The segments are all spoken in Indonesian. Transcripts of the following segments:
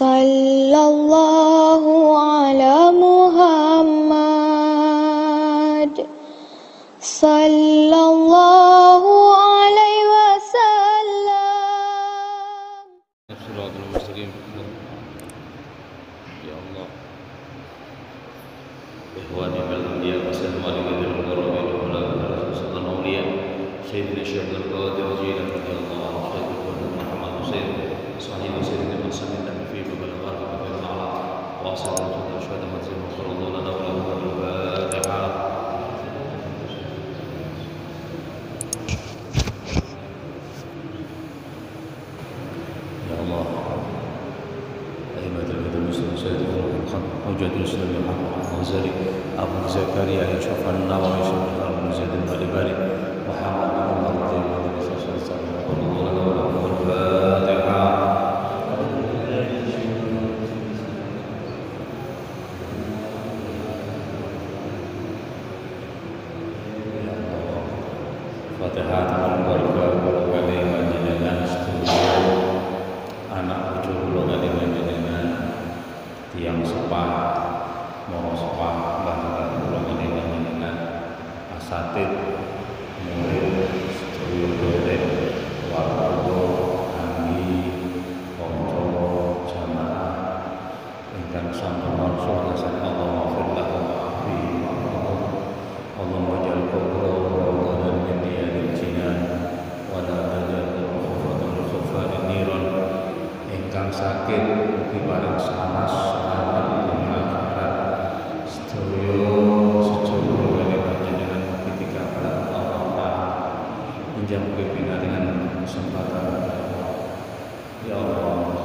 Sallallahu ala Muhammad Sallallahu alaihi wasallam. Shiratal mustaqim. Ya Allah. Ikhwani fil anbiya wa sallallahu alaihi wa sallam. Sayyidina Syekh Al-Qadir Jilani radhiyallahu anhu, Sayyidina Muhammad Hussein, sahibi Sayyidina Muslimin dan fi babalagha wa ta'ala wa sallallahu alaihi wa sallam lana wa lahu al-Fatiha. Ya Allah. Ayyamat al-Muslim Sayyidina Hujjat al-Islam Muhammad Al-Ghazali Abu Zakaria Yusuf An-Nawawi Syaikhul Zaid al-Bari Muhammad Fatihah dengan keluarga kula kali panjenengan sedaya anak cucu kula kali panjenengan tiyang sepah moro sepah mbah kula kali panjenengan asatid murid sedaya derek warga anggi kanca jamaah ingkang sampun warsa nasan Allah maghfir lahum Allahumma ja'al qabrahum min riyadil jinan wa la tajal khufatan khufarin niran ingkang sakit mugi paring sanas selamat ing akhirat sedaya sedaya kali panjenengan mugi dikabulkan Allah Ta'ala menjang pinaringan kesempatan ya Allah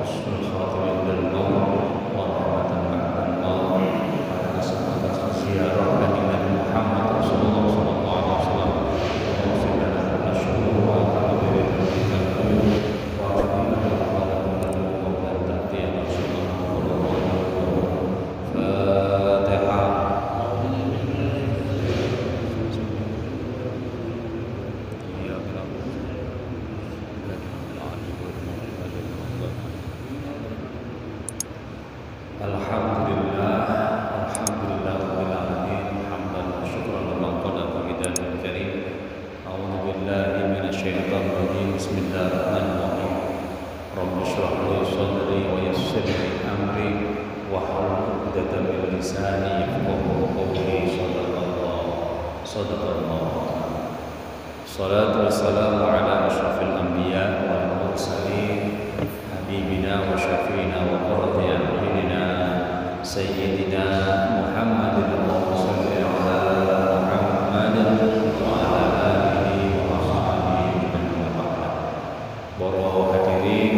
husnul khatimah dan maut wa rahmatan ba'dal maut pada kesempatan ziarah Muhammad Rasulullah sallallahu alaihi wasallam Bismillahirrahmanirrahim. Rabbi shrah li sadri wa yassir li amri wahlul 'uqdatam min lisani yafqahu qawli. Shadaqallah. Salatu wassalamu ala asyrafil anbiya wal mursalin habibina wa syafiina wa qurrati a'yunina sayyidina Muhammadin Allahumma shalli ala Muhammadin wa ala alihi wa sahbihi para hadirin,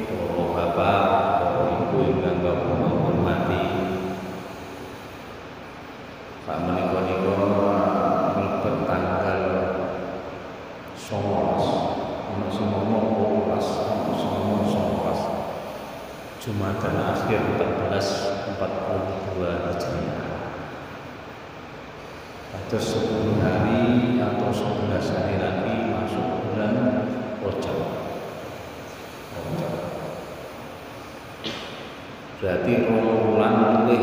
para bapak, para ibu ingkang kula hormati. Sak menika mlebet tanggal 19, ana sing ngomong 12, ana sing ngomong 19. Jumatan akhir 1442 Hijriah. Ada 10 hari atau 11 hari lagi masuk bulan Rajab. Berarti bulan lebih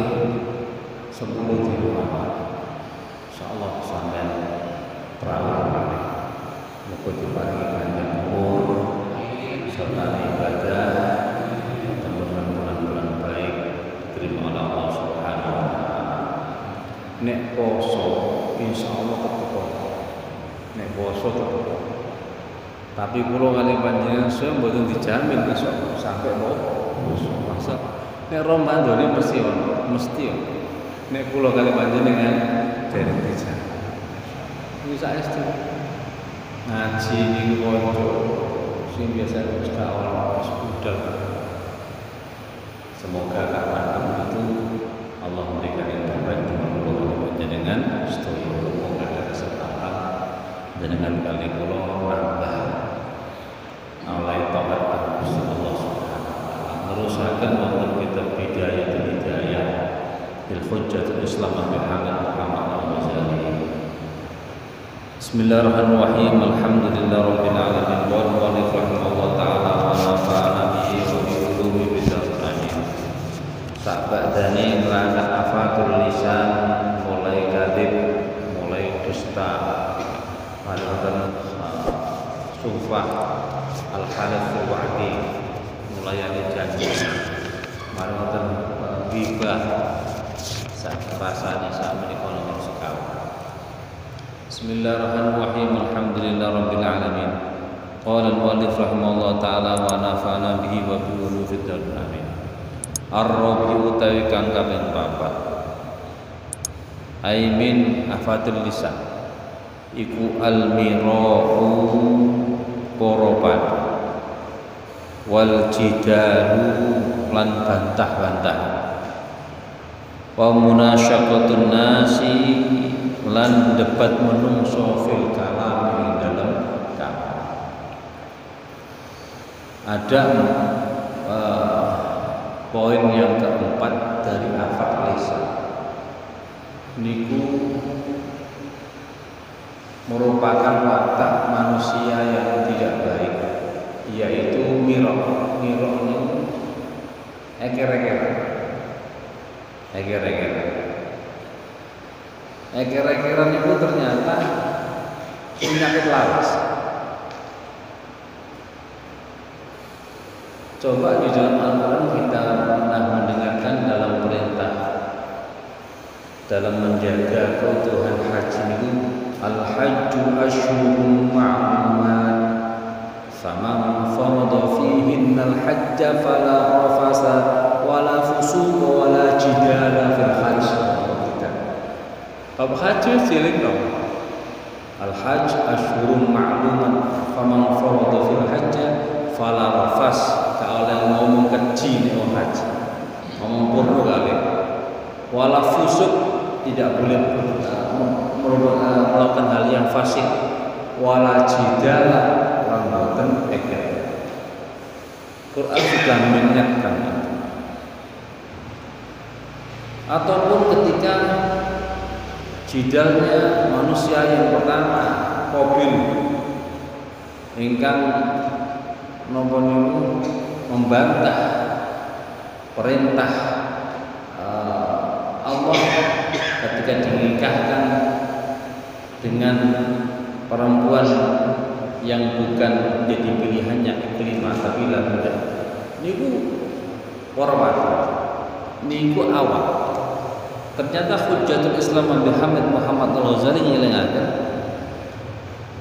10 di rumah. Insyaallah sampai terawih. Muga diparingi panjang umur serta ibadah dan bulan-bulan baik diterima oleh Allah Subhanahu wa taala. Nek poso insyaallah keteko. Nek poso keteko. Tapi kula kali panjenengan saya mboten dijamin besok sampai poso. Masa nek Ramadan ini mesti nek kula kali panjenengan dereng dijamin. Iki saestu ngaji ning kanca sing biasa wis awal wis budal. Semoga kapan itu Allah memberikan yang terbaik untuk panjenengan sedaya kula ada kesempatan dengan kali kula nambah alai taat Gusti Allah Subhanahu wa taala nerusaken wonten kitab Hidayah bil Hujjatul Islam Muhammad Al-Ghazali. Bismillahirrahmanirrahim. Alhamdulillahirabbil alamin wa rahmatullahi wa ta'ala wa nafa'ana bihi wa bi ulumi sak badane nglanak afatul lisan, mulai kadhib, mulai dusta, mari wonten sufah al-halath wa'di, mulai ane janji, mari wonten ghibah, sak rasane sak menika nomor sekawan. Bismillahirrahmanirrahim. Alhamdulillahirabbil alamin. Qala al-mu'allif rahimahullah ta'ala wa nafa'ana bihi wa bi ulufid darin amin. Ar-rabi'u utawi kang kaping 4. Aimin afatul lisan iku al-mira'u koroban wal jidalu lan bantah-bantah wa munasyaqatun nasi lan debat menungso fil kalam ing dalam kalam. Ada poin yang keempat dari afat lisan niku merupakan watak manusia yang tidak baik, yaitu mirok ini eker-ekeran itu ternyata penyakit lawas. Coba di dalam Al-Quran kita pernah mendengarkan dalam perintah dalam menjaga keutuhan haji itu, al-hajju asyhurun ma'lumat faman farada fihinna al-hajja fala rafasa wala fusuqa wala jidala fil hajj. Bab haji siling dong. Al-hajj asyhurun ma'lumat faman farada fil hajja fala rafas. Kalau ngomong keji nih orang haji, ngomong porno kali, wala fusuk tidak boleh melakukan hal yang fasik, wala jidala orang boten eker. Quran sudah mengingatkan itu. Ataupun ketika jidalnya manusia yang pertama Qabil ingkang nopo niku membantah perintah Allah ketika dinikahkan dengan perempuan yang bukan jadi pilihannya iklimah tapi lamuda. Niku warwat, niku awal. Ternyata Hujjatul Islam Abi Hamid Muhammad Al-Ghazali nyelengaken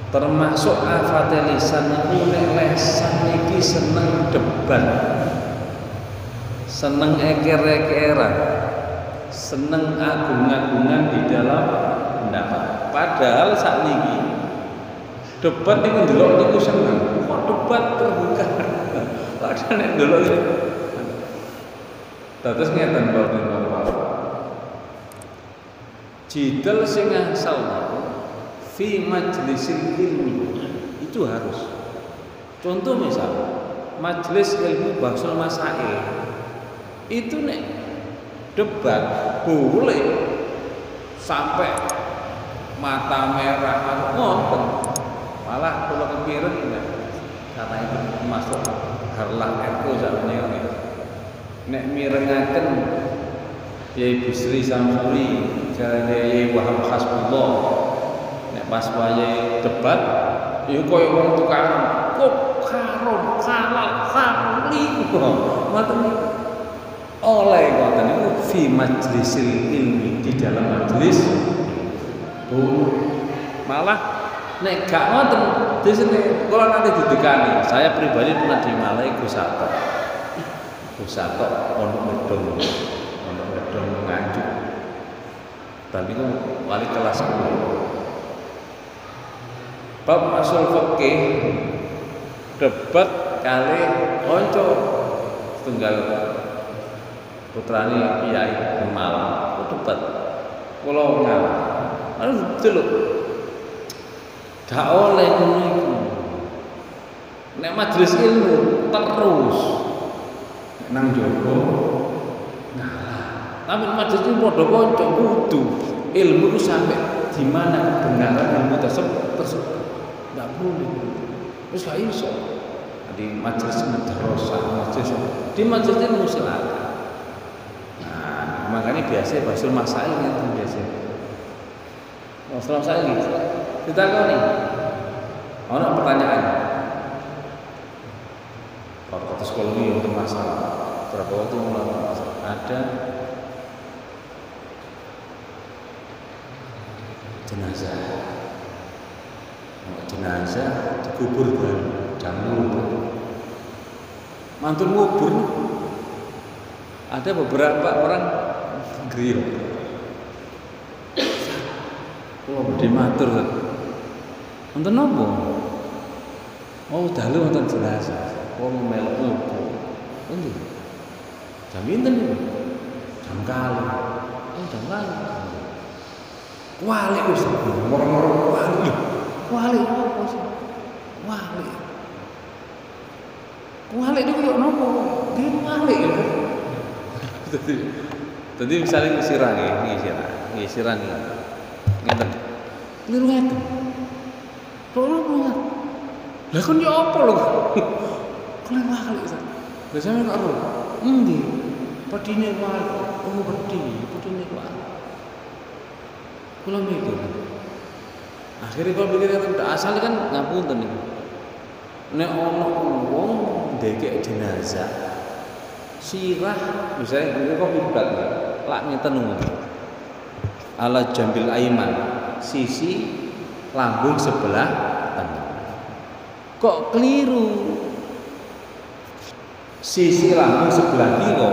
termasuk afate lisan niku nek lesan iki seneng debat, seneng eker-ekeran, seneng agung-agungan di dalam pendapat. Padahal sakniki debat niku ndelok niku seneng. Kok debat terbuka? Padahal nek ndelok terus ngeten Bapak. Jidal sing asal fi majlisil ilmi itu harus. Contoh misal majelis ilmu bahsul masail itu nek debat boleh sampai mata merah ngoten, malah kalau kepireng karena itu masuk harlah NU sakmene nek mirengaken Yai Bisri Samsuri jarane Yai Wahab Hasbullah pas wayahe debat iku koyo wong tukang kok karo halal kali ngoten oleh ngoten niku fi majlisil ilmi di dalam majelis malah nek gak ngoten disene kula nanti didekani. Saya pribadi pernah dimalai Gus Sato pondok medong Nganjuk tapi ku wali kelas kuwi bab usul fikih debat kali konco tunggal putrane Kiai Malang debat kula ngalah anu delok gak oleh ngono iku nek majelis ilmu terus nang jowo ngalah tapi majelis ilmu padha konco kudu ilmu ku sampai di mana kebenaran ilmu tersebut nggak boleh, terus gak iso di majelis madrasah, di majelis ilmu silakan. makanya biasa basul masail itu biasa. Basul masail gitu. Kita kau nih. Ono pertanyaan. Kalau kata psikologi untuk masalah berapa waktu mulai ada jenazah. Jenazah dikubur kan jangkul. Mantun ngubur. Ada beberapa orang griyo. Oh, di matur kan. Wonten napa? Oh, dalu wonten jenazah. Wong melok ngubur. Endi? Jam pinten niku? Jam kali. Oh, jam kali. Wali wis moro-moro wali. Wali apa sih? Wali. Wali niku yo napa? Dia wali ya. Tadi misalnya ngisiran ya. Ngeten. Keliru ngeten. Lho lho. Lah kon yo apa lho? Keliru wali Ustaz. Lah sampeyan kok ero? Endi? Pedine wali. Oh, pedine wali. Kula mikir. Akhirnya kalau pikir asal kan ngapunten niku. Nek ana wong ndekek jenazah sirah misalnya kok kiblat lak ngeten ngono. Ala jambil aiman, sisi lambung sebelah tengah. Kok keliru? Sisi lambung sebelah kiri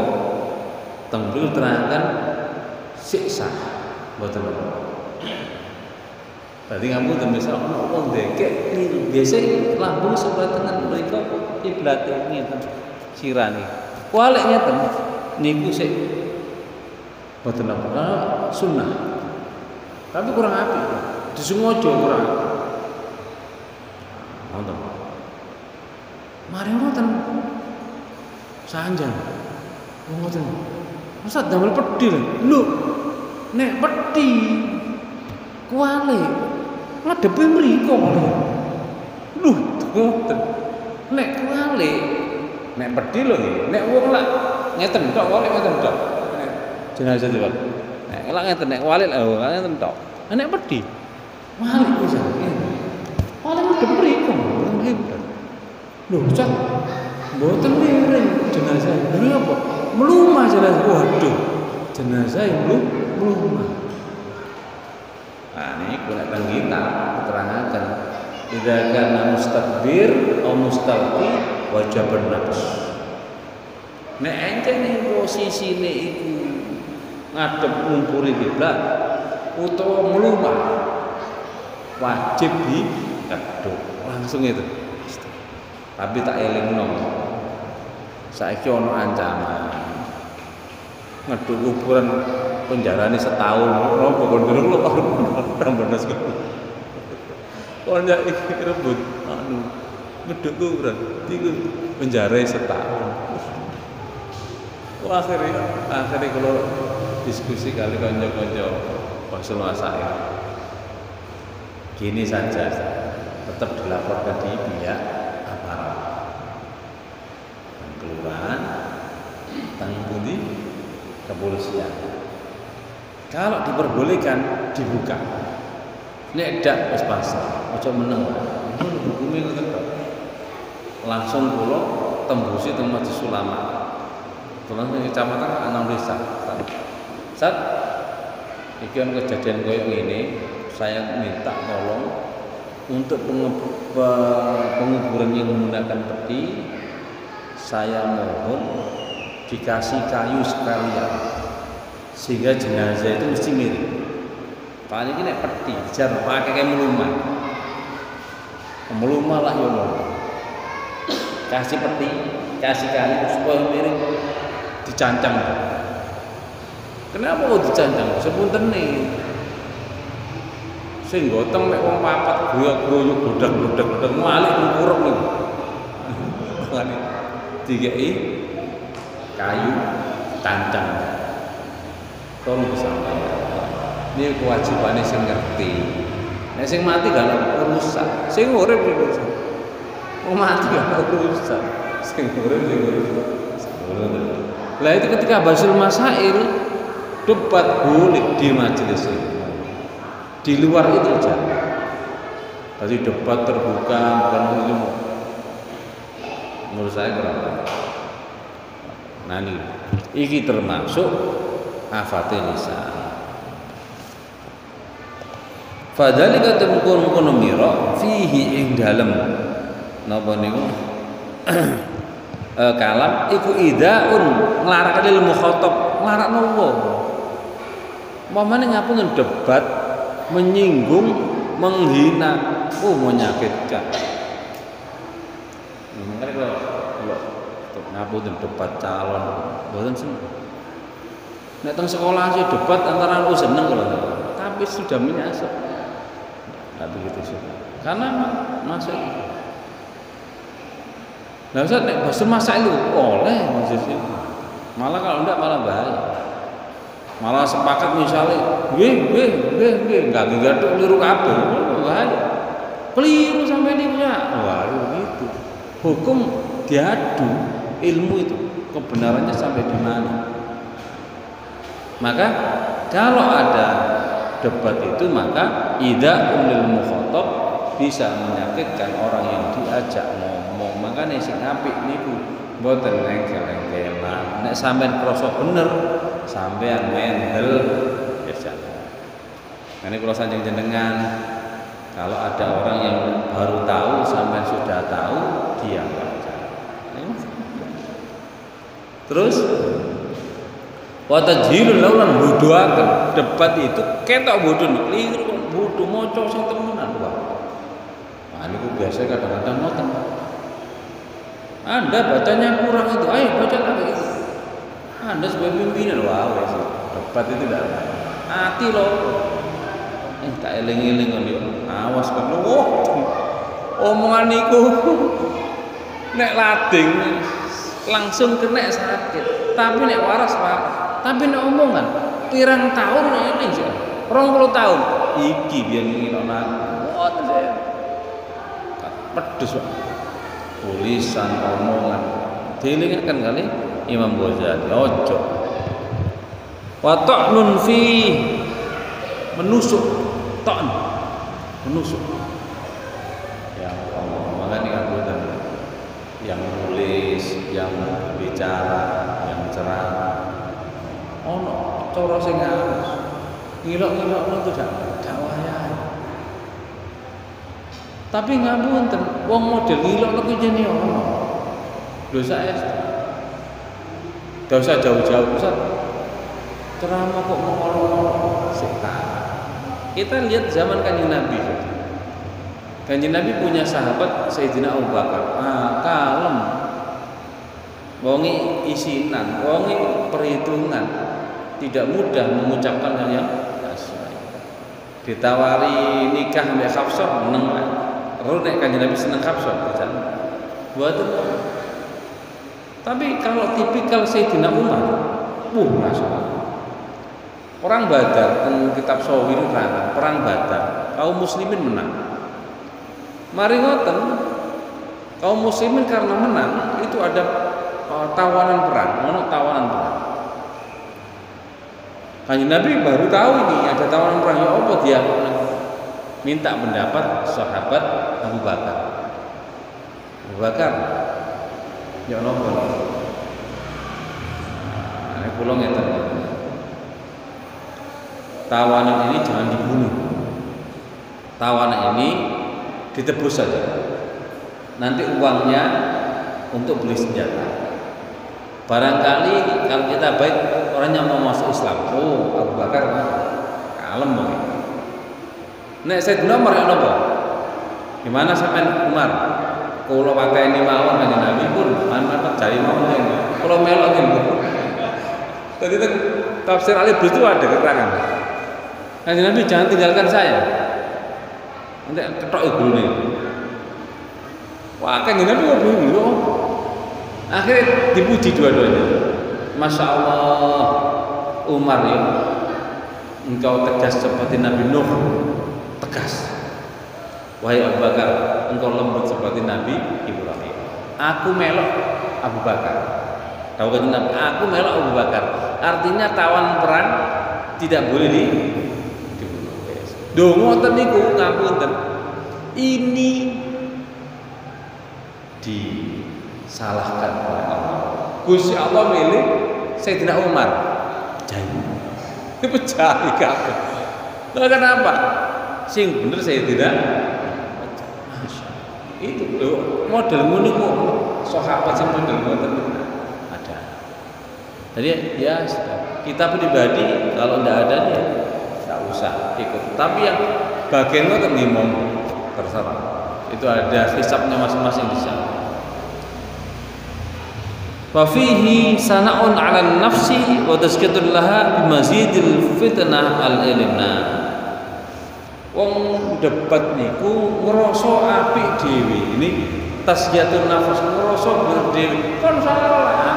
tenggel terangkan siksa mboten apa. Berarti kamu misal ono ndekek keliru. Biasa lambung sebelah tengah mereka kiblat ngeten sirane. Walik ngeten niku sik mboten apa sunnah. Tapi kurang apik. Disengaja kurang. Wonten. Mari ngoten. Sanjang. Ngoten. Ustaz damel pedhi lho. Nek pedhi kuwale ngadepe mriko lho. Ngoten. Nek kuwale nek pedhi lho nggih. Nek wong lak ngeten tok wale ngeten tok. Jenazah itu nek lak ngeten nek wale lak ngeten tok. Nek pedhi wale wis. Wale ngadep mriko. Lho, Ustaz. Mboten miring jenazah. Lha apa? Melumah jenazah. Waduh. Jenazah melumah. Nah, ini nek teng kita keterangan idza kana mustakbir atau mustalqi wajib nafs. Nek ente posisine iku ngadep ngumpuri kiblat utawa melumah wajib dikedhuk langsung itu. Tapi tak elingno. Saiki ana ancaman. Ngedhuk kuburan penjarane setahun. Ropo kon durung lho tambah sekali. Kon ya iki rebut ngedhuk kuburan iku penjara setahun. Akhirnya kalau diskusi kali kanca-kanca Basul Masail. Gini saja, tetap dilaporkan di pihak aparat. Kelurahan, tanggung kepolisian. Kalau diperbolehkan dibuka. Nek dak wis pasrah, aja meneng. Hukume ngoten kok. Langsung kula tembusi teng Majelis Ulama. Tulang di kecamatan Anam Desa. Saat ikan kejadian kayak gini, saya minta tolong untuk penguburan yang menggunakan peti. Saya mohon dikasih kayu sekalian sehingga jenazah itu mesti mirip. Paling ini peti, jangan pakai kayak melumah lah ya Allah. Kasih peti, kasih kayu supaya mirip. Dicancang. Kenapa kok dicancang? Sepunten nih. Sing gotong mek wong papat goyok-goyok godak-godak malik ngurep niku. Makane dikeki kayu cancang. Tolong disampaikan. Ini kewajibannya sing ngerti. Nek sing mati gak ono rusak. Sing urip iki. Wong mati gak ono rusak. Sing urip. Lah itu ketika Basul Masail debat boleh di majelis ilmu, di luar itu jangan. Tadi debat terbuka bukan ilmu, menurut saya kurang. Nah ini termasuk afatil lisan. Fadzalika temukun mira fihi ing dalem napa niku kalam iku idaun nglarakake lil mukhatab nglarakno wong. Umpamane ngapunten debat menyinggung, menghina, menyakitkan. Makanya kalau ngapunten debat calon mboten seneng. Nek teng sekolah sih debat antara lu seneng kalau tapi sudah menyasar. Nggak begitu sih, karena masuk. Nah Ustaz, nek bahasa masail itu oleh maksudnya. Malah kalau enggak malah bahaya. Malah sepakat misalnya, nggak digaduk liru kabeh, bahaya. Keliru sampai ini punya, wah gitu. Hukum diadu, ilmu itu kebenarannya sampai di mana. Maka kalau ada debat itu maka idza lil mukhatab bisa menyakitkan orang yang diajak ngomong. Makanya sing apik niku mboten engkel-engkelan. Nek sampean krasa bener, sampean mendel biasa. Ini kalau sanjung jenengan, kalau ada orang yang baru tahu sampean sudah tahu, diam saja. Terus wa tajhilul laulan bodohaken debat itu ketok bodoh keliru bodoh maca sing temenan wae. Nah niku biasa kadang-kadang ngoten. Anda bacanya kurang itu, ayo baca lagi itu. Anda sebagai pimpinan wah wes debat itu tidak hati loh. Tak eling-eling kon yo. Awas kon omongan niku nek lading langsung kena sakit. Tapi nek waras waras. Tapi nek omongan pirang tahun ini sih 20 tahun iki biyen ngilokna mboten saya pedes Pak tulisan omongan dielingaken kali Imam Ghazali ojo wa ta'nun fi menusuk ta'an menusuk ya makanya kan bukan yang nulis yang bicara yang ceramah ono cara sing ngilok-ngilokno itu dakwah ya. Tapi ngapunten, wong model ngilokno ku jenenge ono. Lho saya enggak usah jauh-jauh Ustaz. Ceramah kok mengolok-olok setan. Kita lihat zaman Kanjeng Nabi. Kanjeng Nabi punya sahabat Sayyidina Abu Bakar. Kalem. Wongi isinan, wongi perhitungan. Tidak mudah mengucapkan hal yang asli. Ditawari nikah mbek Hafsah meneng. Terus nek Kanjeng Nabi seneng Hafsah baca. Buatan. Tapi kalau tipikal Sayyidina Umar, masalah. Perang Badar, kitab Shawir perang Badar, kaum muslimin menang. Mari ngoten, kaum muslimin karena menang itu ada tawanan perang, tawanan perang. Kanjeng Nabi baru tahu ini ada tawanan perang, ya apa dia minta pendapat sahabat Abu Bakar. Abu Bakar, ya napa? Nah, kula ngeten. Tawanan ini jangan dibunuh. Tawanan ini ditebus saja. Nanti uangnya untuk beli senjata. Barangkali kalau kita baik orangnya mau masuk Islam. Oh, Abu Bakar kalem mungkin. Nek Sayyidina Umar ya napa? Gimana sampean Umar? Kula pateni mawon Kanjeng Nabi pun manut jari mawon. Kula melok niku. Tadi tafsir Al-Ibris itu ada keterangan. Kanjeng Nabi jangan tinggalkan saya. Nanti ketok gulune. Wah, Kanjeng Nabi kok bingung. Akhirnya dipuji dua-duanya. Masya Allah, Umar ya, engkau tegas seperti Nabi Nuh, tegas. Wahai Abu Bakar, engkau lembut seperti Nabi Ibrahim. Aku melok Abu Bakar. Tahu kan Nabi? Aku melok Abu Bakar. Artinya tawan perang tidak boleh dibunuh. Lho ngoten niku ngapunten. Ini disalahkan oleh Allah. Gusti Allah milih Sayyidina Umar. Jangan. Dipecah kabeh. Lah kenapa? Sing bener Sayyidina itu lho model ngono niku sahabat sing model ngoten ada. Jadi ya kita pribadi kalau ndak ada ya nggak usah ikut. Tapi yang bagian itu ngomong terserah. Itu ada hisabnya masing-masing di sana. Wa fihi sana'un 'ala nafsi wa tazkiyatun laha bimazidil fitnah al-ilmna. Wong debat niku ngrasa apik dhewe. Ini tazkiyatun nafs ngrasa bener dhewe. Kon salah.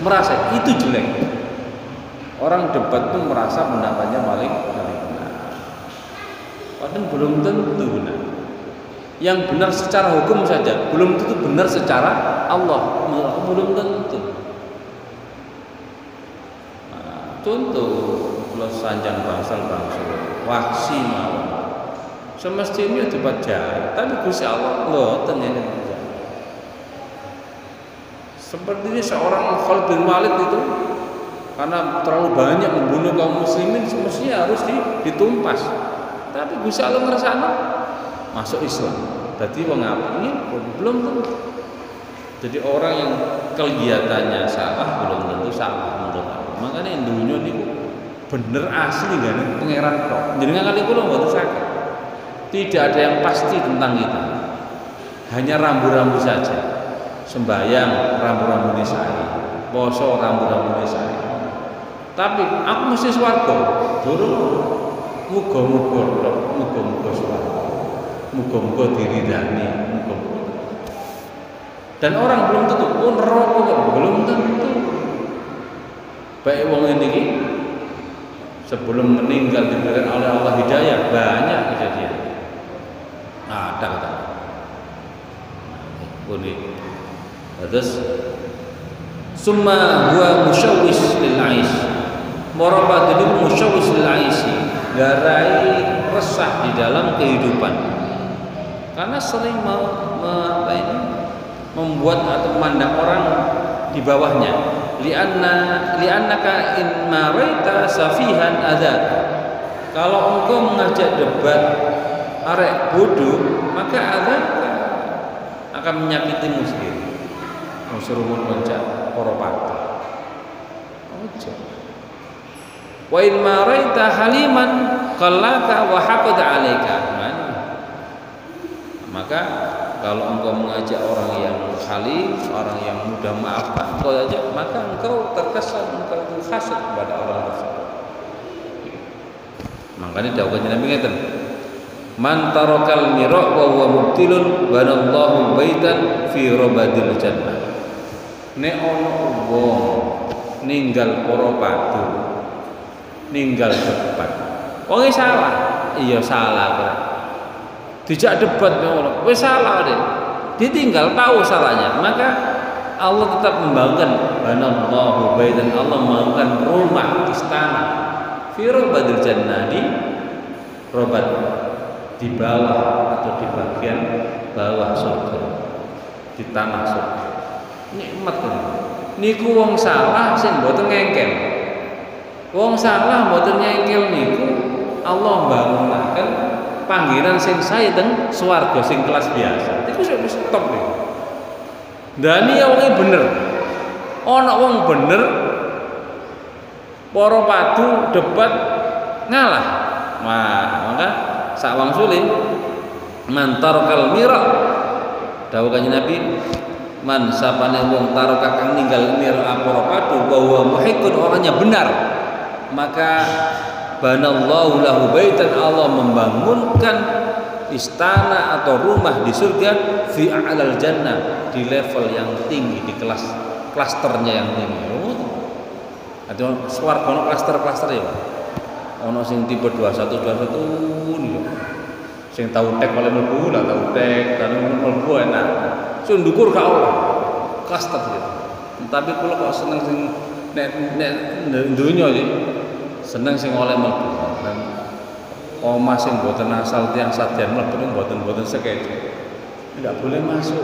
Merasa itu jelek. Orang debat tuh merasa pendapatnya paling benar. Padahal belum tentu benar. Yang benar secara hukum saja belum tentu benar secara Allah, belum tentu. Nah, contoh kalau sanjang bangsal waksi mawon semestinya debat jahat, tapi Gusti Allah mboten ngene. Seperti ini seorang Khalid bin Walid itu karena terlalu banyak membunuh kaum muslimin semestinya harus ditumpas. Tapi Gusti Allah ngersakno masuk Islam. Jadi wong apik ini belum tentu. Jadi orang yang kegiatannya salah belum tentu salah menurut Allah. Makanya dunia niku bener asli kan pangeran kok. Jenengan kali kula mboten saged. Tidak ada yang pasti tentang kita. Hanya rambu-rambu saja. Sembayang rambu-rambu nisai, poso rambu-rambu nisai. Tapi aku mesti swarga. Durung muga-muga swarga. Muga-muga diridani, muga-muga. Dan orang belum tentu neraka belum tentu. Baik wong ini sebelum meninggal diberikan oleh Allah hidayah banyak kejadian. Nah, ada kata. Ini. Terus summa huwa musyawwis lil ais. Marabat itu musyawwis lil ais. Garai resah di dalam kehidupan. Karena sering membuat atau memandang orang di bawahnya. Li'annaka in maraita safihan adzab. Kalau engkau mengajak debat arek bodoh, maka adzab akan menyakitimu sendiri. Suruh loncat para patah. Ojo. Wa in maraita haliman qallaka wa haqad 'alaika. Maka kalau engkau mengajak orang yang halim, orang yang mudah maafkan, engkau ajak, maka engkau terkesan engkau itu hasad kepada orang tersebut. Makanya dawuhnya Nabi ngeten. Man tarakal mira' wa huwa mubtilun banallahu baitan fi rabadil jannah. Nek ana wong ninggal para padu, ninggal debat. Wong salah, iya salah kok. Dijak debat ngono, wis salah deh. Ditinggal tahu salahnya, maka Allah tetap membangun banallahu baitan, Allah membangun rumah istana fi rabadil jannah, di robat di bawah atau di bagian bawah surga, di tanah surga. Nikmat kan. Niku wong salah sing mboten ngengkel. Wong salah mboten ngengkel niku Allah bangunaken panggilan sing sae teng swarga sing kelas biasa. Iku wis top niku. Dani ya wong bener. Ana wong bener para padu debat ngalah. Wah, maka sak wangsule mantarkal mira. Dawuh Kanjeng Nabi, man sapane wong taroka kang ninggal mira para padu bahwa muhiqqun orangnya benar, maka banallahu lahu baitan, Allah membangunkan istana atau rumah di surga fi a'lal jannah, di level yang tinggi, di klasternya yang tinggi. Ada swarga ono klaster-klaster ya, Pak. Ono sing tipe 21 niku. Sing tau tek oleh mlebu lah, tau tek, dan mlebu enak. Sing ndukur gak Allah. Klaster gitu. Tapi kula kok seneng sing nek donya iki seneng sing oleh mlebu. Dan omah sing mboten asal tiyang sadyan mlebu mboten sekedik. Enggak boleh masuk.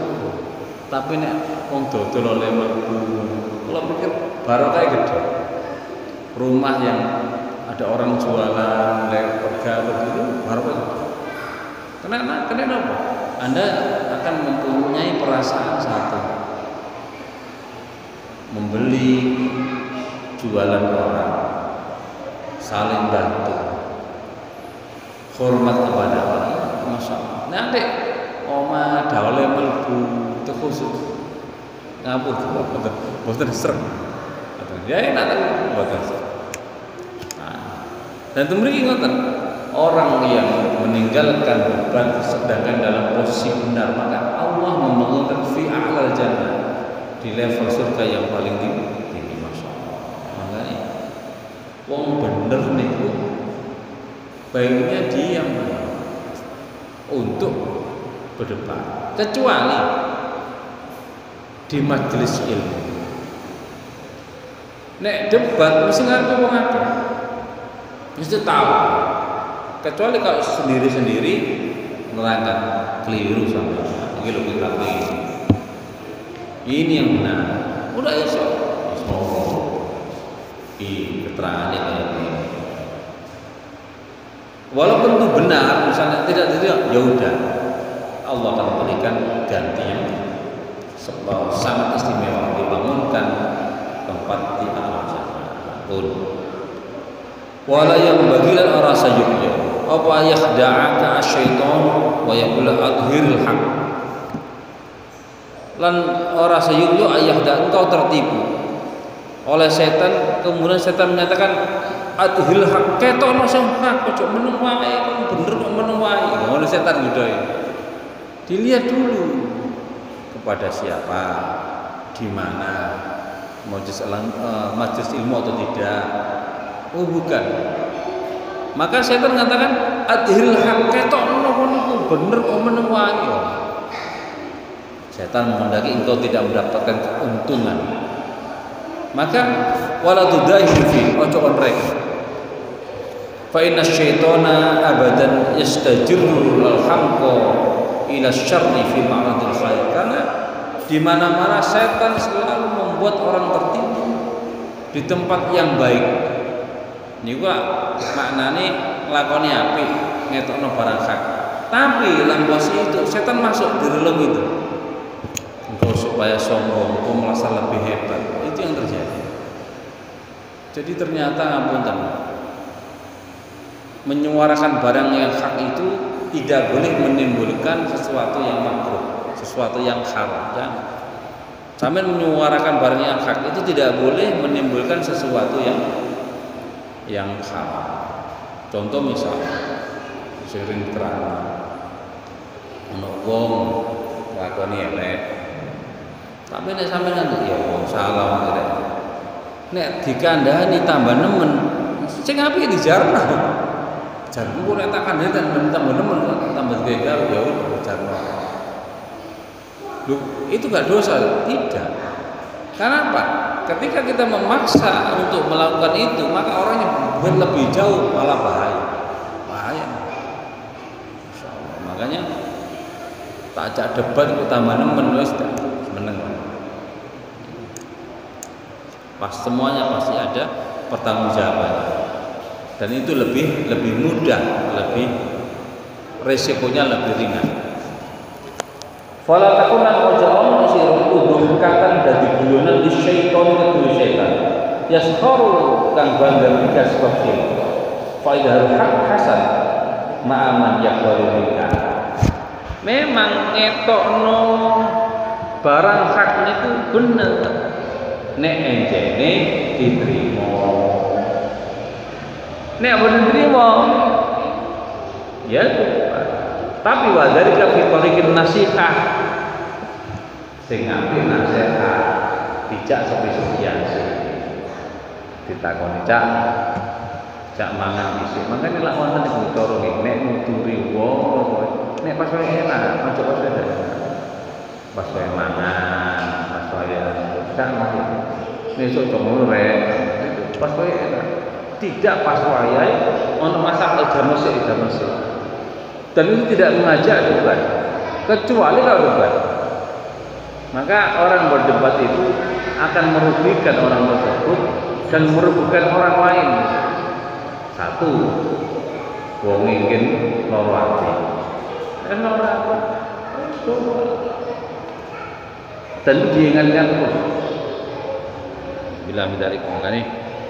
Tapi nek wong dodol oleh mlebu, kalau pikir barokah gede. Rumah yang ada orang jualan, lega begitu, barokah. Kenapa? Anda akan mempunyai perasaan satu, membeli jualan orang, saling bantu, hormat kepada orang, masya Allah. Nanti oma dawale melbu itu khusus ngapur boten serem. Ya enak kan boten serem. Dan temriki ngoten, orang yang meninggalkan beban sedangkan dalam posisi benar, maka Allah membangunkan fi a'lal jannah, di level surga yang paling tinggi, masya Allah. Makanya wong bener niku baiknya diam untuk berdebat, kecuali di majelis ilmu. Nek debat mesti ngarep wong akeh, mesti tahu. Kecuali kalau sendiri-sendiri nerangkan keliru sama ini loh kita ini yang benar. Udah iso keterangannya kayak ini. Walaupun itu benar, misalnya tidak, ya udah, Allah akan memberikan ganti yang sangat istimewa, dibangunkan tempat di alam sana pun. Wala yang bagilan orang sayuknya, apa yakhda'aka asyaiton wa yaqul adhiril haq. Lan ora sayuknya ayahda engkau tertipu oleh setan, kemudian setan menyatakan adhil haq, ketokno sing hak, ojo meneng wae, bener kok meneng wae. Ngono setan ngudoi. Dilihat dulu kepada siapa, di mana, majelis ilmu atau tidak. Oh bukan. Maka setan mengatakan adhil haq, ketokno ngono bener kok meneng wae. Setan menghendaki engkau tidak mendapatkan keuntungan. Maka wala tudahil fi, ojo konrek. Fa inna syaitana abadan yastajirru al-hamqa ila syarri fi ma'radil khair. Karena di mana-mana setan selalu membuat orang tertipu di tempat yang baik. Niku maknane lakoni apik, ngetokno barang hak. Tapi lan posisi itu setan masuk di relung itu. Engkau supaya sombong, engkau merasa lebih hebat. Itu yang terjadi. Jadi ternyata ngapunten, menyuarakan barang yang hak itu tidak boleh menimbulkan sesuatu yang makruh, sesuatu yang haram. Sampai menyuarakan barang yang hak itu tidak boleh menimbulkan sesuatu yang haram. Contoh misalnya sering terang ana wong lakoni elek, tapi nek sampeyan ya salah wae. Nek dikandhani tambah nemen, sing apik dijarno. Jarmu nek tak kandhani tambah nemen tambah gagal ya udah jarno. Loh, itu gak dosa? Tidak. Karena apa? Ketika kita memaksa untuk melakukan itu, maka orangnya bukan lebih jauh, malah bahaya. Insya Allah. Makanya tak ajak debat tambah nemen wis meneng. Pas semuanya pasti ada pertanggungjawaban. Dan itu lebih mudah, lebih resikonya lebih ringan. Fala takunan raja'un sira tuduh katan dadi guyonan di syaitan kedue setan. Yaskharu kang bangga bika sebab faidahul haq hasan ma'aman yaqbalu minka. Memang ngetokno barang hak niku bener. Nek enjene diterima. Nek boten diterima ya tapi wa dzalika fi tariqin nasihah, sing apik nasihat dijak sepi-sepian ditakoni cak mangan isuk mangkane lak wonten iku cara nggih nek nuturi wong nek pas wae enak aja pas wae pas wae mangan pas wae cak mati besok ngono rek pas wae enak tidak pas wayai untuk masalah ijamosik. Dan itu tidak mengajak debat, kecuali kalau debat. Maka orang berdebat itu akan merugikan orang tersebut dan merugikan orang lain. Satu, wong ingin loro ati. Dan diingatkan terus. Bila dari makane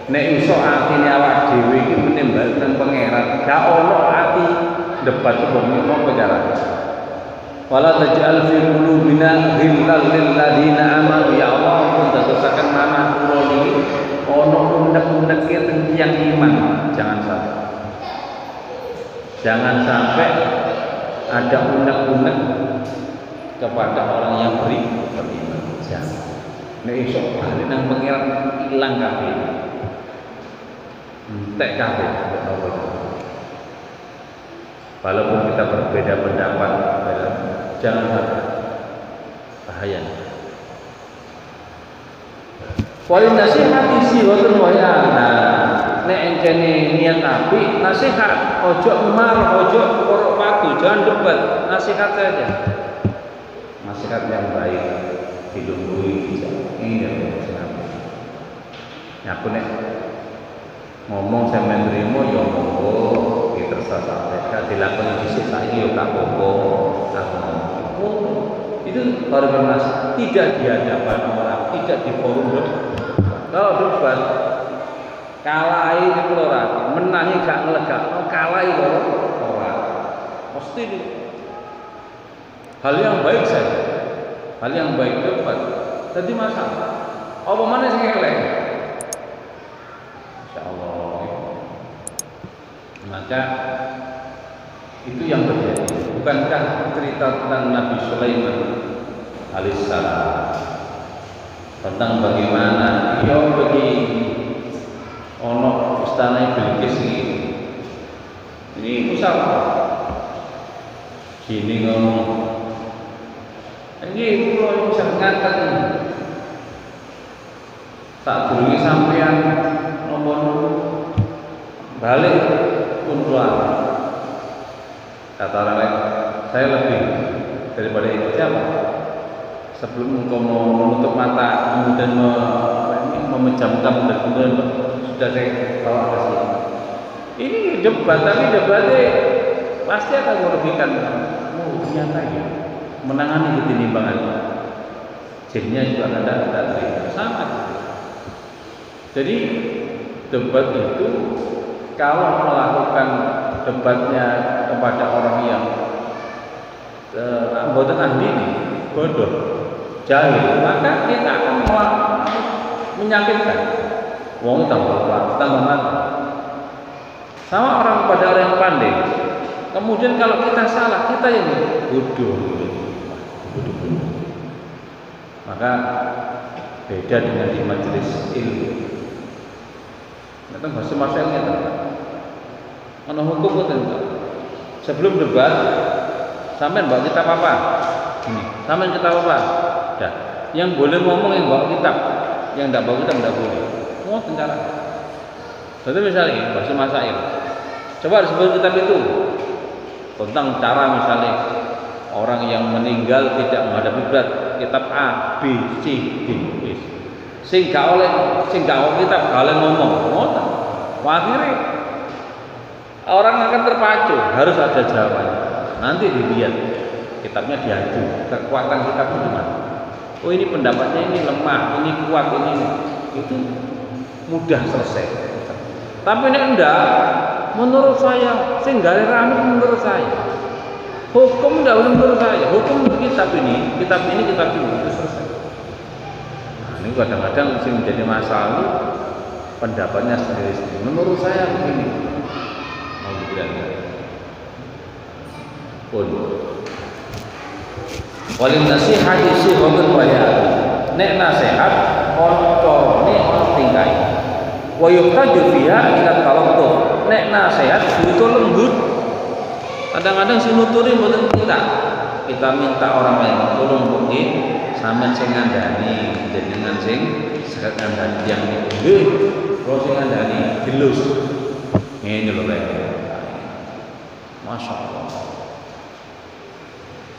nek iso atine awak dhewe iki menimbalkan pangeran, gak ono ati debat wong apa carane. Wala taj'al fi qulubina ghillal lil ladina amanu, ya Allah pun dadosaken manah kula niki ono unek-uneke teng tiyang iman. Jangan sampai ada unek-unek kepada orang yang beriman. Jangan. Nek iso bali nang pangeran ilang kabeh. Entek kabeh. Walaupun kita berbeda pendapat, jangan sampai bahaya. Wal nasihati siwatun wa yana. Nek encene niat apik, nasihat, ojo marah, ojo korok patu, jangan debat, nasihat saja. Nasihat yang baik, dilunggui bisa. Ini yang nasihat. Aku nek ngomong saya menerima ya monggo, kita tersampaikan dilakoni dhisik saiki yo gak apa-apa. Itu organisasi tidak di hadapan orang, tidak di forum. Kalau debat kalai itu ora, menangi gak ngelegak, kalai ora. Mesti hal yang baik saja. Hal yang baik debat. Jadi masalah. Apa mana sing elek? Insyaallah. Maka itu yang terjadi. Bukankah cerita tentang Nabi Sulaiman alaihissalam tentang bagaimana dia pergi ono istana Bilqis ini musyawarah sini ngomong ini pulau bisa ngangkat tak dulu sampean nomor balik untuan kata orang lain saya lebih daripada itu siapa sebelum engkau menutup mata kemudian memejamkan dan kemudian sudah saya bawa ke sini. Ini debat, tapi debatnya pasti akan merugikan. Oh ternyata ya menangani ketimbangan. Jadinya juga ada terima sama. Jadi debat itu kalau melakukan debatnya kepada orang yang anggota ahli bodoh, jahil, maka kita akan menyakitkan. Wong tambah mati. Sama orang pada orang yang pandai. Kemudian kalau kita salah, kita yang bodoh. Maka beda dengan di majelis ilmu. Nanti bahasa ilmu mana hukum itu? Sebelum debat, sampean bawa kitab apa? Ini, sampean kitab apa? Dah. Yang boleh ngomong yang bawa kitab, yang tidak bawa kitab tidak boleh. Semua cara. Jadi misalnya bahasa masail. Coba disebut kitab itu tentang cara misalnya orang yang meninggal tidak menghadap kiblat, kitab A, B, C, D. Sing gak oleh kitab gak oleh ngomong. Akhirnya orang akan terpacu, harus ada jawabannya. Nanti dilihat kitabnya diaju, kekuatan kitab itu gimana? Oh ini pendapatnya ini lemah, ini kuat, ini itu mudah selesai. Tapi ini enggak, menurut saya, sehingga rame menurut saya. Hukum enggak menurut saya, hukum kitab ini itu selesai. Nah, ini kadang-kadang sih menjadi masalah pendapatnya sendiri-sendiri. Menurut saya begini. Pun walin nasihati sihhatun bayan nek nasihat koncone tingkai wa yuhtaju fiha ila tawaqquf nek nasihat butuh lembut kadang-kadang sing nuturi mboten kita minta orang lain tolong nggih sampean sing ngandani jenengan sing saged ngandani yang niku nggih Kalau sing ngandani gelus. Ngene lho rek. Masya Allah.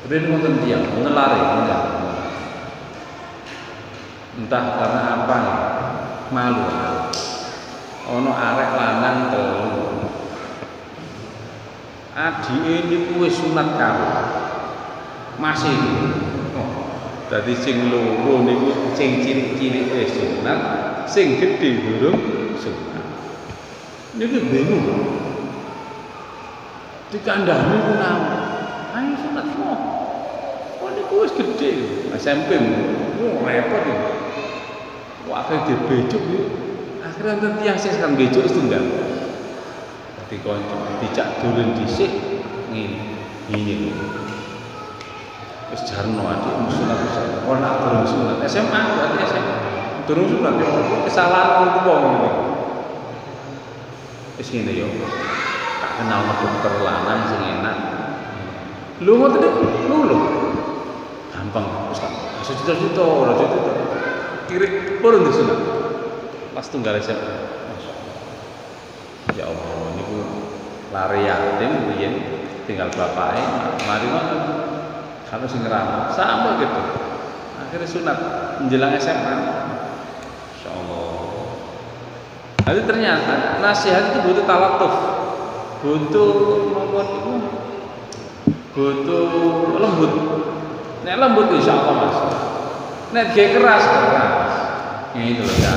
Tapi wonten tiyang ngelari, entah karena apa nih, malu. Ono arek lanang telu. Adike niku wis sunat kawin. Masih. Dadi sing loro niku sing cilik-cilik wis sunat, sing gedhe durung sunat. Niku bingung. Dikandani ku nang. Ayo sunat mo. Oh niku wis gedhe. SMP. Repot iki. Wah akeh dibejuk iki. Akhirnya enten tiyang sing kan bejuk wis tunggal. Dadi kanca dijak dolen dhisik ngene. Wis jarno adik sunat wis ora durung sunat. SMA berarti SMA. Durung sunat yo kesalahan wong tuwa ngono. Wis ngene yo. Tak kenal dokter lanang sing enak. Lho ngoten lho. Gampang Ustaz. Sejuta-juta ora juta. Kiri purun disunat. Pas tunggal SMA. Ya Allah niku lari yatim riyen tinggal bapake mari ngono. Kalau sing ngeramal sama gitu. Akhirnya sunat menjelang SMA. Insyaallah. Jadi ternyata nasihat itu butuh talatuf. Butuh butuh lembut. Nek lembut insyaallah Mas. Nek ge keras. Ini itu ya.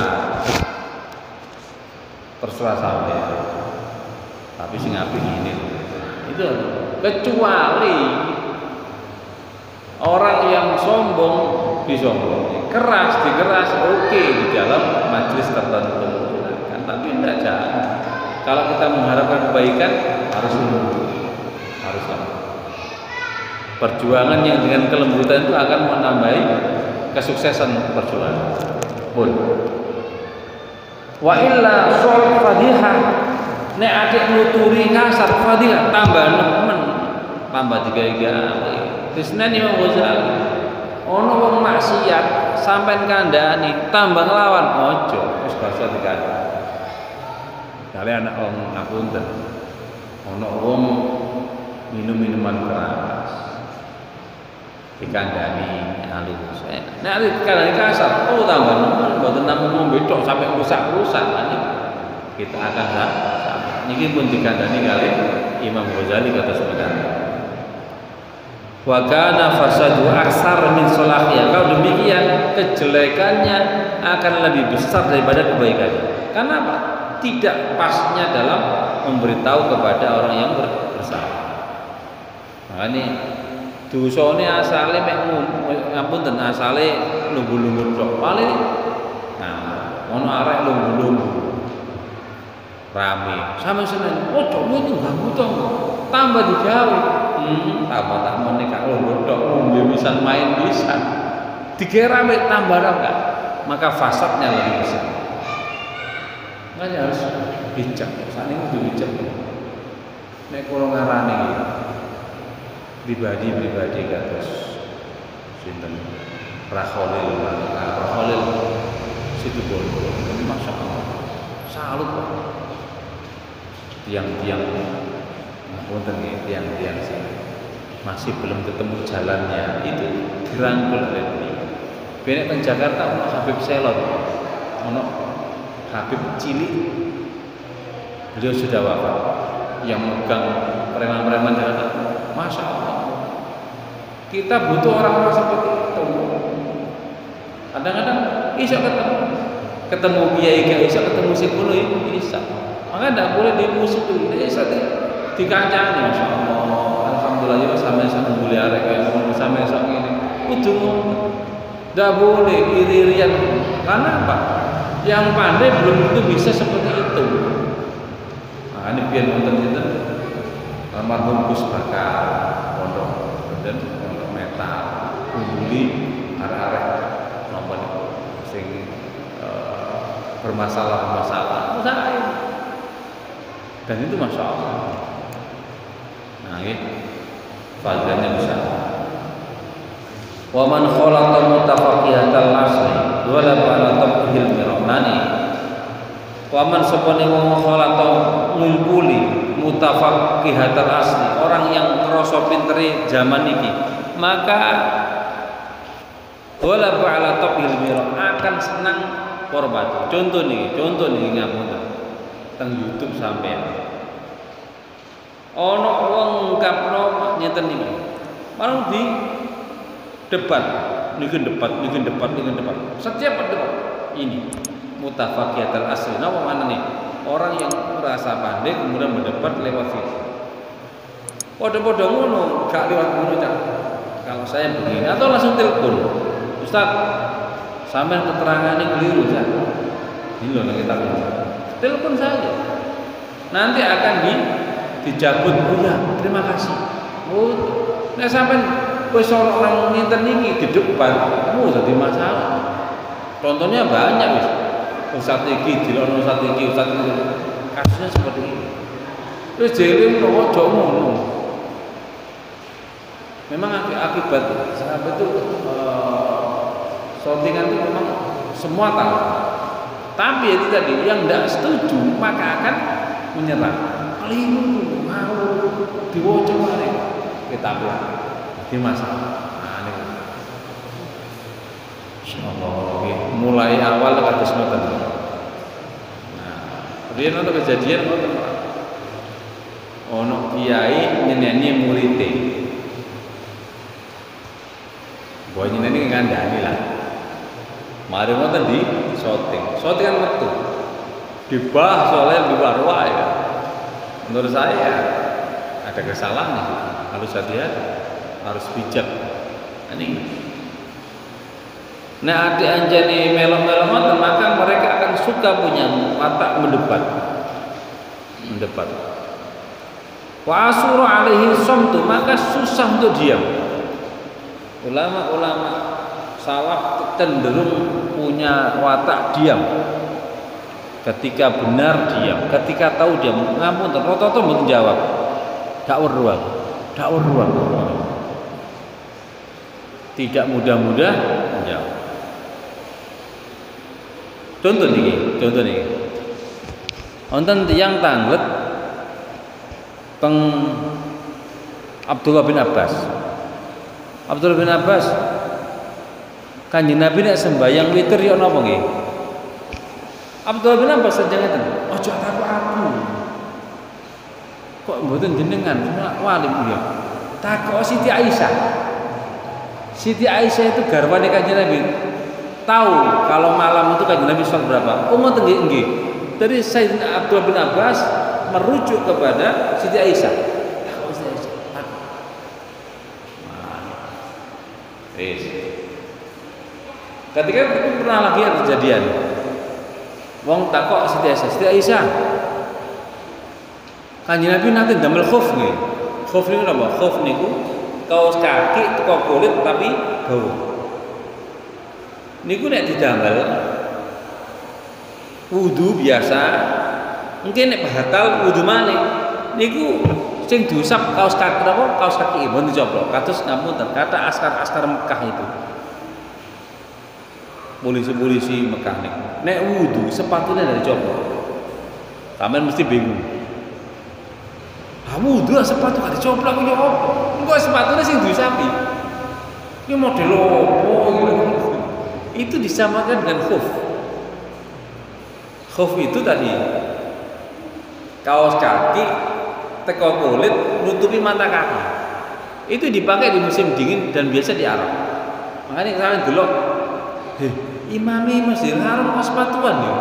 Terserah sampean. Tapi sing apik ini. Itu kecuali orang yang sombong disombong, keras dikeras oke di dalam majelis tertentu kan, tapi tidak jangan. Kalau kita mengharapkan kebaikan harus perjuangan yang dengan kelembutan itu akan menambahi kesuksesan perjuangan. Pun wa illa sol fadihah nek adik nuturi kasar fadihah tambah nemen tambah digawe-gawe. Disneni Imam Ghazali ono wong maksiat sampean kandhani tambah nglawan ojo wis basa dikandhani. Kali anak wong ngapunten ono wong minum-minuman keras dikandhani halus. Nek dikandhani kasar oh tambah nemen mboten namung ngombe tok sampai rusak-rusak kita akan sama. Niki pun dikandhani kali Imam Ghazali kata sebenarnya. Wa kana fasadu aksar min salahiyah. Kalau demikian kejelekannya akan lebih besar daripada kebaikannya. Karena apa? Tidak pasnya dalam memberitahu kepada orang yang bersalah. Makanya dosane asale mek ngapunten asale lungguh-lungguh tok. Paling nah ono arek lungguh-lungguh rame sampe senen ojo iki ganggu to tambah digawe tambah nikah lho tok ngombe pisan main pisan digerame tambah enggak maka fasadnya lebih besar. Makanya harus bijak saat ini kudu bijak nek kula ngarani pribadi kados sinten Rakholil situ bondo ini masyaallah salut tiang-tiang wonten nggih tiang-tiang sing masih belum ketemu jalannya itu dirangkul oleh beliau. Benek teng Jakarta ono Habib Selot, ono Habib cilik. Beliau sudah wafat. Yang megang preman-preman Jakarta. Masya Allah. Kita butuh orang-orang seperti itu. Kadang-kadang bisa ketemu kiai bisa ketemu si kulo bisa. Maka tidak boleh dimusuhi, bisa dikancani. Masya Allah, alhamdulillah sampai bully arek kayak ngono sampai sok ngene. Kudu tidak boleh iri-irian. Karena apa? Yang pandai belum tentu bisa seperti itu. Nah, ini biar nonton itu almarhum Gus Bakar, pondok dan pondok metal, bully arek-arek napa sing bermasalah dan itu masya Allah. Nah ini fadilahnya besar. Wa man khalaqa mutafaqihatal asli wa la ala tabhil mirmani Waman sopone wong kholata ngumpuli mutafaqihatal asli, orang yang ngerasa pintere zaman iki, maka wala ba'ala taqil mira akan senang korban. Contoh nih ngapunten. Teng YouTube sampean. Ono wong ngungkapno nyeten iki. Marang di debat. Setiap debat ini mutafaqiyatul asli. Napa maknane? Orang yang merasa pandai kemudian berdebat lewat situ. Padha-padha ngono, gak lewat ngono Cak. Kalau saya begini atau langsung telepon. Ustaz, sampean keterangannya keliru Cak. Ini loh kita telepon saja. Nanti akan dijabut. Oh ya, terima kasih. Oh, nek sampean wis orang nginten iki didebat, kamu jadi masalah. Contohnya banyak wis. Ustaz iki dilono Ustaz iki. Kasusnya seperti ini. Terus jeling ojo ngono. Memang akibat sahabat itu sortingan itu memang semua tahu. Tapi itu tadi yang tidak setuju maka akan menyerang. Keliru, mau diwocok mari kita bilang di masalah. Nah, ini. Insyaallah mulai awal kados ngoten. Nah, riyen ana kejadian ngoten. Ono kiai nyeneni muridé. Boy nyeneni ngandani lah. Mari ngoten di shootingan metu. Dibahas oleh luar wae. Menurut saya ada kesalahan, harus hati-hati, harus bijak. Ini. Nah, adik anjani melo-melo maka mereka akan suka punya watak mendebat. Wa asuru alaihi samtu, maka susah untuk diam. Ulama-ulama salaf cenderung punya watak diam. Ketika benar diam, ketika tahu diam. Ngampun rata-rata mboten jawab. Dak weruang. Tidak mudah-mudah menjawab. Contoh niki. Wonten tiyang tanglet teng Abdullah bin Abbas. Kanjeng Nabi nek sembahyang witir ya napa nggih? Abdullah bin Abbas senjang ojo takut aku. Kok mboten jenengan wali ya. Takut Siti Aisyah. Siti Aisyah itu garwane Kanjeng Nabi. Tahu kalau malam itu Kanjeng Nabi sholat berapa? Oh ngoten nggih. Dari Sayyidina Abdullah bin Abbas merujuk kepada Siti Aisyah. Takut Siti Aisyah. Ketika itu pernah lagi ada kejadian. Wong takok Siti Aisyah. Kanjeng Nabi nanti damel khuf nggih. Khuf niku napa? Khuf niku kaos kaki teko kulit tapi gawa. Niku nek didamel wudu biasa, mungkin nek batal wudu malih. Niku sing diusap kaos kaki napa? Kaos kaki mun dicoplok. Kados ngapunten kata askar-askar Mekah itu. Polisi-polisi Mekah nih. Nek wudu sepatunya dari coplok. Sampeyan mesti bingung. Wudu sepatu gak dicoplok yo opo? Engko sepatune sing diusapi. Iki model opo gitu. Itu disamakan dengan khuf. Khuf itu tadi kaos kaki teko kulit nutupi mata kaki. Itu dipakai di musim dingin dan biasa di Arab. Makanya kalian delok imami Masjidil Haram sepatuan ya.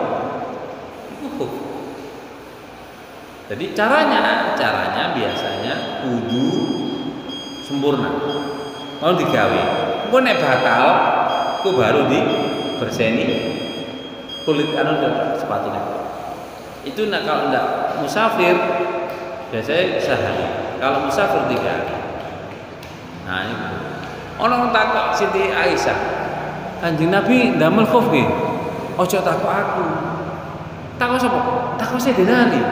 Jadi caranya biasanya wudu sempurna. Mau digawe. Engko nek batal, ku baru diberseni kulit sepatunya. Itu kalau ndak musafir biasanya sehari. Kalau musafir 3 hari. Nah itu. Orang takok Siti Aisyah. Kanjeng Nabi ndamel khuf nggih. Aja takok aku. Takok sapa? Takok Sayyidina Ali.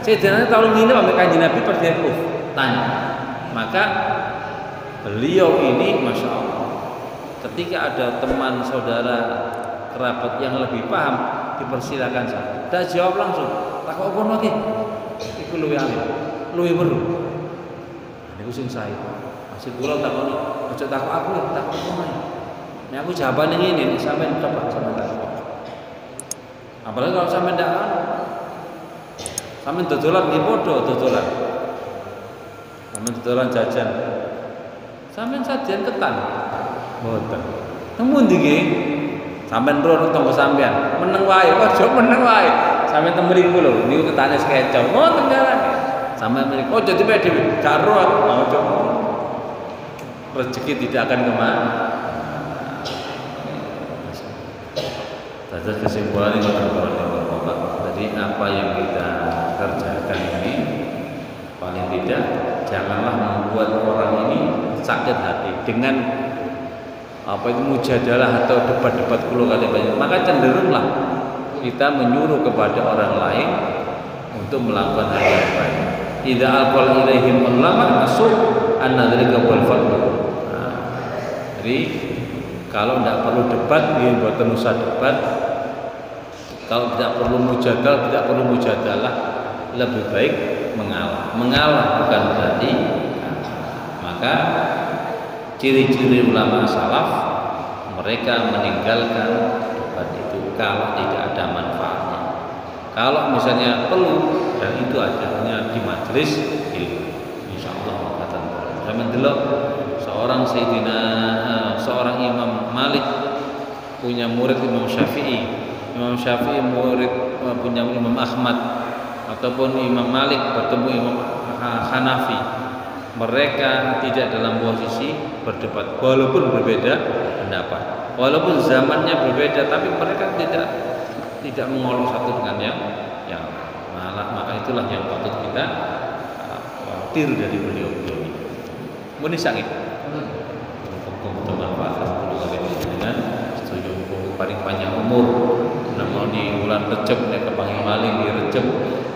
Sayyidina Ali tahu nginep ambek Kanjeng Nabi pergi khuf. Tanya. Maka beliau ini Masya Allah, ketika ada teman saudara kerabat yang lebih paham, dipersilakan saja. Tidak jawab langsung. Tak kok kono iki. Iku luwih alim, luwih weruh. Niku sing sae. Masih kula takono, aja takok aku, takok kono. Nek aku jawabane ngene, sampean coba sampean takok. Apalagi kalau sampean ndak sampean dodolan nggih padha dodolan. Sampean dodolan jajan. Sampean sajian ketan. Mboten. Temu ndi nggih? Sampeyan rono tangga sampeyan, meneng wae, ojo meneng wae. Sampeyan teng mriku lho, niku ketane sekecap. Ngoten carane. Sampeyan mriku, ojo dipede dhewe, karo aku ojo. Rezeki tidak akan kemana. Tadi kesimpulan ini jadi apa yang kita kerjakan ini paling tidak janganlah membuat orang ini sakit hati dengan apa itu mujadalah atau debat-debat puluh kali banyak, maka cenderunglah kita menyuruh kepada orang lain untuk melakukan hal yang baik. Idza alqal ilaihim ulama nasu annadzalika wal fadl. Jadi kalau tidak perlu debat, dia buatan usah debat. Kalau tidak perlu mujadal, tidak perlu mujadalah, lebih baik mengalah. Mengalah bukan berarti maka ciri-ciri ulama salaf mereka meninggalkan debat itu kalau tidak ada manfaatnya. Kalau misalnya perlu dan itu adanya di majelis ilmu, insyaallah akan boleh. Saya mendelok seorang Imam Malik punya murid Imam Syafi'i, Imam Syafi'i murid punya Imam Ahmad, ataupun Imam Malik bertemu Imam Hanafi. Mereka tidak dalam posisi berdebat walaupun berbeda pendapat, walaupun zamannya berbeda, tapi mereka tidak mengolok satu dengan yang malah. Maka itulah yang patut kita tiru dari beliau ini. Muni sangi dengan setuju paling panjang umur, namun di bulan Recep nek kepanggil maling di Recep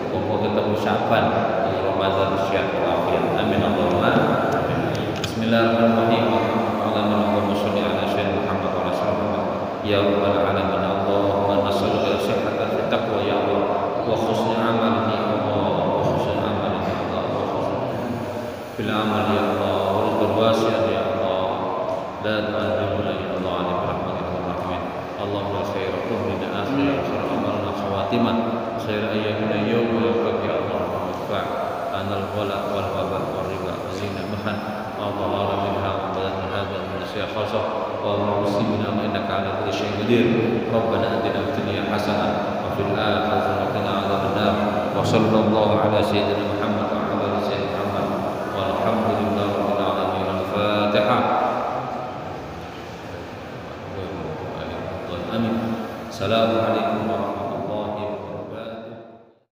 popo ketemu Syaban di Ramadan syiar afiat. Amin Allahumma amin. Bismillahirrahmanirrahim. Allahumma shalli ala sayyidina Muhammad wa rasulillah. Ya rabbal alamin. Allahumma nas'aluka al-sihhata fi taqwa ya Allah wa husnul amali ya Allah wa husnul amali ya Allah wa husnul fil amal ya Allah wa rizqan wasi'an ya Allah. La tu'adzibna ya Allah ala rahmatika wa rahmin. Allahumma khair umrina akhir khair amalna khawatimah khair ayyamina yawma yalqaka ya Allah wa anal wala wal waba wal riba zina mahan Allah min hadha min asya khasah wa muslimina wa innaka ala kulli syai'in qadir. Rabbana atina fid dunya hasanah wa fil akhirati wa qina adzaban nar. Wa sallallahu ala sayyidina Muhammad wa ala ali sayyidina Muhammad walhamdulillahi rabbil alamin. Al-Fatihah. Amin. Assalamualaikum warahmatullahi wabarakatuh.